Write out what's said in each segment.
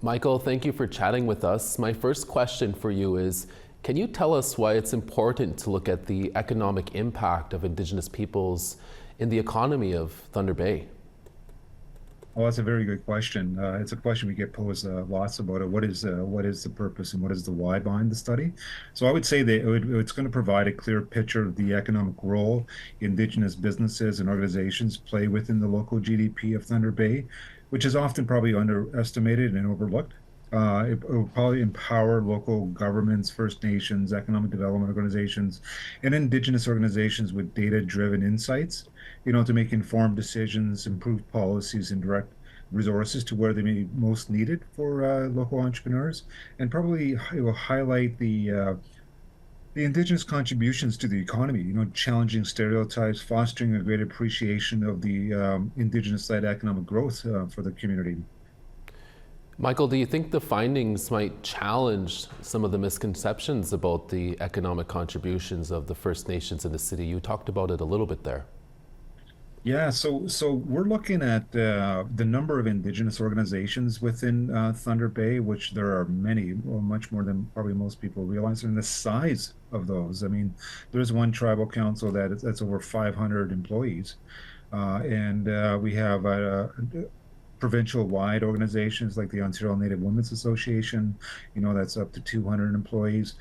Michael, thank you for chatting with us. My first question for you is, can you tell us why it's important to look at the economic impact of Indigenous peoples in the economy of Thunder Bay? Well, that's a very good question. It's a question we get posed lots about it. What is the purpose and what is the why behind the study? So I would say that it's going to provide a clear picture of the economic role Indigenous businesses and organizations play within the local GDP of Thunder Bay, which is often probably underestimated and overlooked. It will probably empower local governments, First Nations, economic development organizations, and Indigenous organizations with data-driven insights, to make informed decisions, improve policies, and direct resources to where they may be most needed for local entrepreneurs. And probably it will highlight the Indigenous contributions to the economy, challenging stereotypes, fostering a great appreciation of the Indigenous-led economic growth for the community. Michael, do you think the findings might challenge some of the misconceptions about the economic contributions of the First Nations in the city? You talked about it a little bit there. Yeah, so we're looking at the number of Indigenous organizations within Thunder Bay, which there are many, or much more than probably most people realize, and the size of those. I mean, there's one tribal council that's over 500 employees, and we have provincial-wide organizations like the Ontario Native Women's Association, that's up to 200 employees.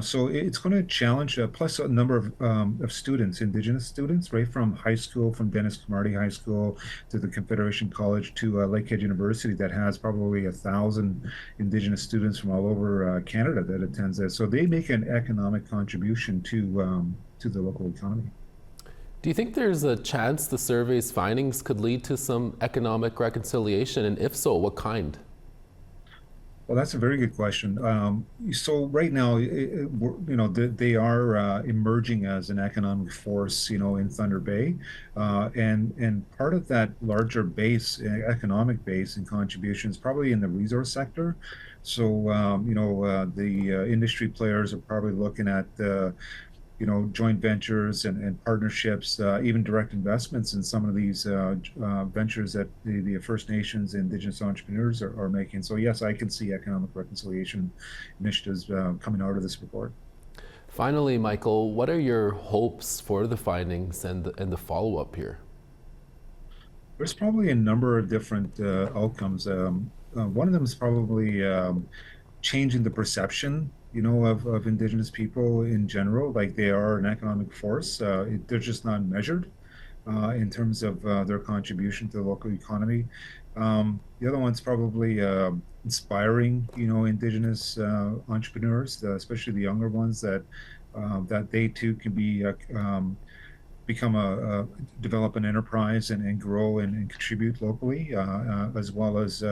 So it's going to challenge, plus a number of students, Indigenous students, right from high school, from Dennis Comarty High School to the Confederation College to Lakehead University that has probably 1,000 Indigenous students from all over Canada that attends this. So they make an economic contribution to the local economy. Do you think there's a chance the survey's findings could lead to some economic reconciliation? And if so, what kind? Well, that's a very good question. So right now, they are emerging as an economic force, in Thunder Bay, and part of that larger base, economic base and contributions, probably in the resource sector. So the industry players are probably looking at joint ventures and partnerships, even direct investments in some of these ventures that the First Nations and Indigenous entrepreneurs are making. So yes, I can see economic reconciliation initiatives coming out of this report. Finally, Michael, what are your hopes for the findings and the follow-up here? There's probably a number of different outcomes. One of them is probably changing the perception, of Indigenous people in general, like they are an economic force. They're just not measured in terms of their contribution to the local economy. The other one's probably inspiring, Indigenous entrepreneurs, especially the younger ones, that they too can become develop an enterprise and grow and contribute locally, as well as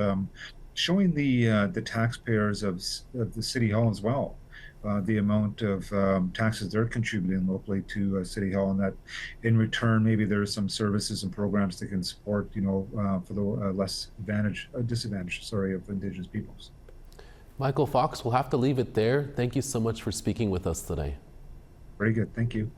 showing the taxpayers of the city hall as well, the amount of taxes they're contributing locally to City Hall, and that in return maybe there's some services and programs that can support, for the disadvantaged, sorry, of Indigenous peoples. Michael Fox, we'll have to leave it there. Thank you so much for speaking with us today. Very good. Thank you.